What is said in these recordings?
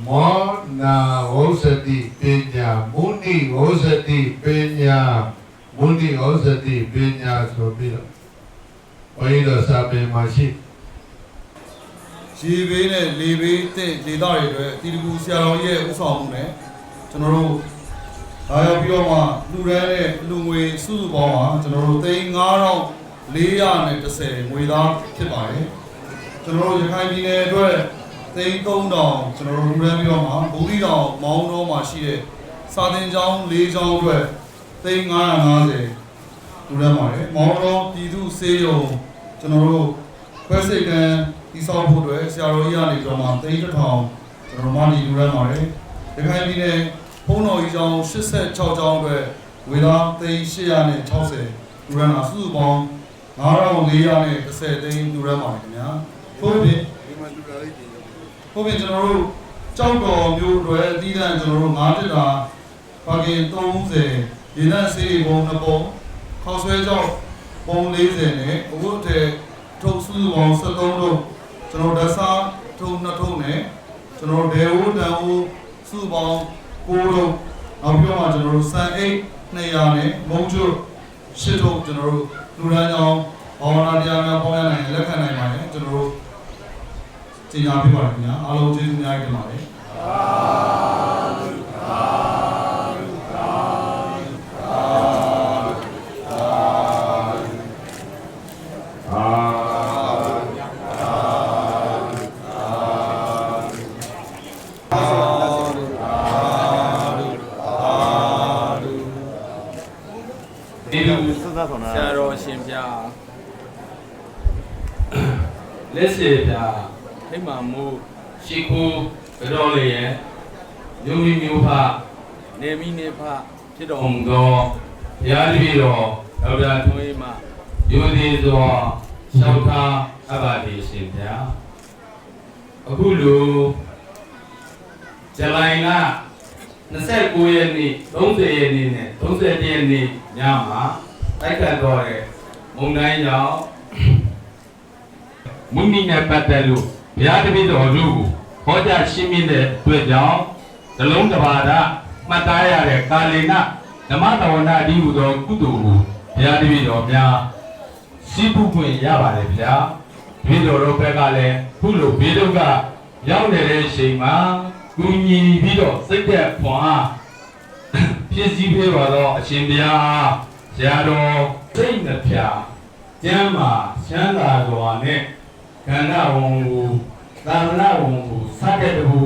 မ မောနာဝုစတိပညာမုနိဝုစတိပညာမုနိဝုစတိပညာဆိုပြီးတော့ဘုန်းကြီးတို့စာပေမှာရှိရေဘေးနဲ့လေဘေးတဲ့ဒေသတွေအတွက်တီတကူဆရာတော်ရဲ့ဥဆောင်မှုနဲ့ကျွန်တော်တို့လာရောက်ပြီးတော့မှလူရန်တဲ့လူငွေစုစုပေါင်းမှာကျွန်တော်တို့3,410ငွေသားဖြစ်ပါတယ်ကျွန်တော်တို့ရခိုင်ပြည်နယ်အတွက်3,000ကျွန်တော်တို့လူရန်ပြီးတော့မှဘူရီတောင်မောင်းတော်မှာရှိတဲ့စာသင်ကျောင်း၄ကျောင်းအတွက်3,550လူရန်ပါတယ်မောင်းတော်ပြည်သူစေယုံကျွန်တော်တို့ခွဲစိတ်တန်းဒီဆောင်ဖို့အတွက်ဆရာတော်ကြီးကနေပြီးတော့မှ3,000ကျွန်တော်မှဒီလူရန်ပါတယ်ရခိုင်ပြည်နယ်ဖုန်းတော်ကြီးကျောင်း86ကျောင်းအတွက်ဝေသား3,860လူရန်တာစုစုပေါင်း9,410သိန်းလူရန်ပါတယ်ခင်ဗျာဟုတ်ပြီဒီမှာလူရန်လေးပြင်ဟုတ်ပြီကျွန်တော်တို့ကြောက်တော်မျိုးတွေအသီးသန့်ကျွန်တော်တို့9တက်တာပါကင်30ရေနံစေးပုံ2ပုံခေါက်ဆွဲကြောက်ပုံ40နဲ့အဝတ်တဲ့ထုတ်စုစုပေါင်း73တို့ကျွန်တော်ဓာတ်စားထုံ2ထုံနဲ့ကျွန်တော်ဒေဝတန်ဦးစုပေါင်း9တို့နောက်ပြီးတော့ကျွန်တော်တို့စံအိတ်200နဲ့မုံကျွတ်8ထုတ်ကျွန်တော်တို့လူရန်ကြောင်းဘာဝနာတရားများပေါင်းရနိုင်လက်ခံနိုင်ပါတယ်ကျွန်တော်တို့ကြေညာပြပါတယ်ခင်ဗျာအားလုံးကျေးဇူးများတင်ပါတယ်ဆရာတော်ရှင်ပြလက်စေပြထိမှမှုရှိခိုးကြောလေးရဲ့မြို့မိမြို့ဖနေမိနေဖဖြစ်တော်မူသောဘုရားတပည့်တော်ဒေါက်တာထွန်းအေးမှယူသည်စွာလျှောက်ထားအပ်ပါသည်ရှင်ဗျာအခုလိုဇူလိုင်လ29ရက်နေ့30ရက်နေ့နဲ့31ရက်နေ့ညမှာတိုက်ခတ်တော့တဲ့မုန်တိုင်းကြောင့်မုန်နီနဲ့ပတ်သက်လို့ဘုရားတပည့်တော်တို့ကိုဟောကြားရှင်းပြတဲ့အတွက်ကြောင့်ဇလုံးတစ်ပါးသာမှတ်သားရတဲ့ကာလေနဓမ္မတဝနာအဓိဟုသောကုသိုလ်ကိုဘုရားတပည့်တော်များစီးပူးခွင့်ရပါတယ်ဗျာတပည့်တော်တို့ဘက်ကလည်းခုလိုဘေးဒုက္ခရောက်နေတဲ့အချိန်မှာကူညီပြီးတော့စိတ်သက်ခွန်အားဖြစ်စည်းပေးပါတော့အရှင်ဘုရားဆရာတော်စိတ်နှဖျားကျမ်းမာချမ်းသာစွာနဲ့ခန္ဓာဝန်ကိုသာမဏေဝန်ကိုစတဲ့တကူ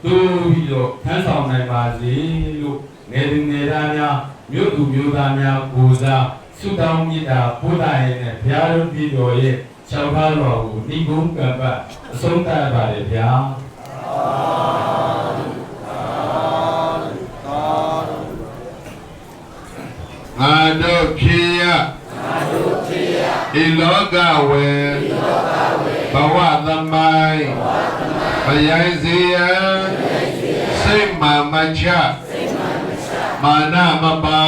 တိုးပြီးတော့ထမ်းဆောင်နိုင်ပါစေလို့နေသူနေသားများမြို့သူမြို့သားများကိုစားဆုတောင်းမြတ်တာဘုရားရဲ့နဲ့ဘုရားတော်ပြည်တော်ရဲ့၆ပါးတော်ကိုဤကုန်းကံပတ်အဆုံးသတ်ပါလေဗျာငါတို့ဖြစ်ရဤလောကဝေဘဝသမိုင်းဘယိုင်းစီယစိတ်မှမချမာနမပါ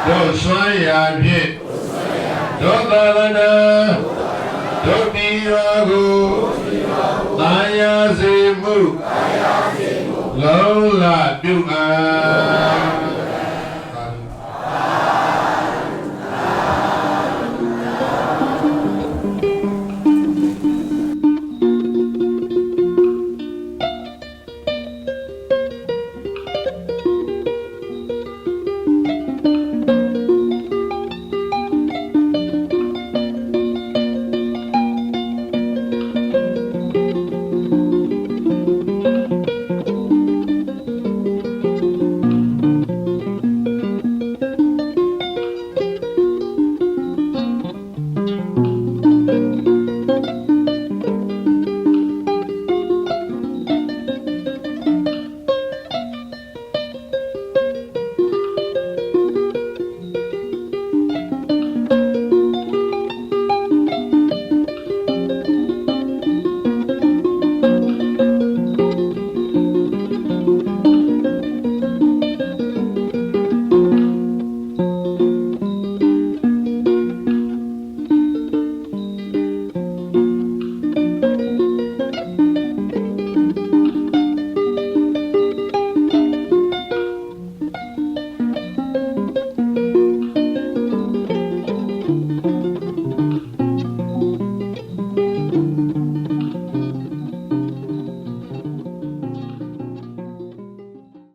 တို့ဆွမ်းရာဖြင့်တို့သာသနာတို့ဒီရောကိုသာယာစေမှုလုံးလပြုအပ်